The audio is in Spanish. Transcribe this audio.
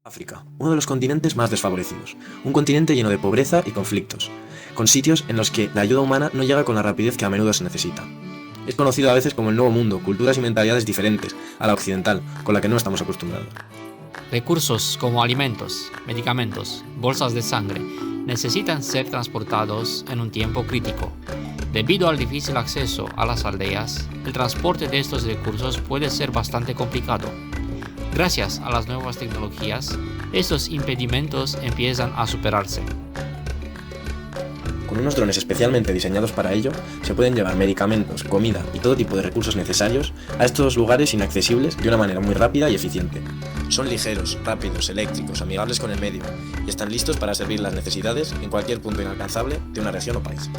África, uno de los continentes más desfavorecidos, un continente lleno de pobreza y conflictos, con sitios en los que la ayuda humana no llega con la rapidez que a menudo se necesita. Es conocido a veces como el Nuevo Mundo, culturas y mentalidades diferentes a la occidental, con la que no estamos acostumbrados. Recursos como alimentos, medicamentos, bolsas de sangre necesitan ser transportados en un tiempo crítico. Debido al difícil acceso a las aldeas, el transporte de estos recursos puede ser bastante complicado. Gracias a las nuevas tecnologías, estos impedimentos empiezan a superarse. Con unos drones especialmente diseñados para ello, se pueden llevar medicamentos, comida y todo tipo de recursos necesarios a estos lugares inaccesibles de una manera muy rápida y eficiente. Son ligeros, rápidos, eléctricos, amigables con el medio y están listos para servir las necesidades en cualquier punto inalcanzable de una región o país.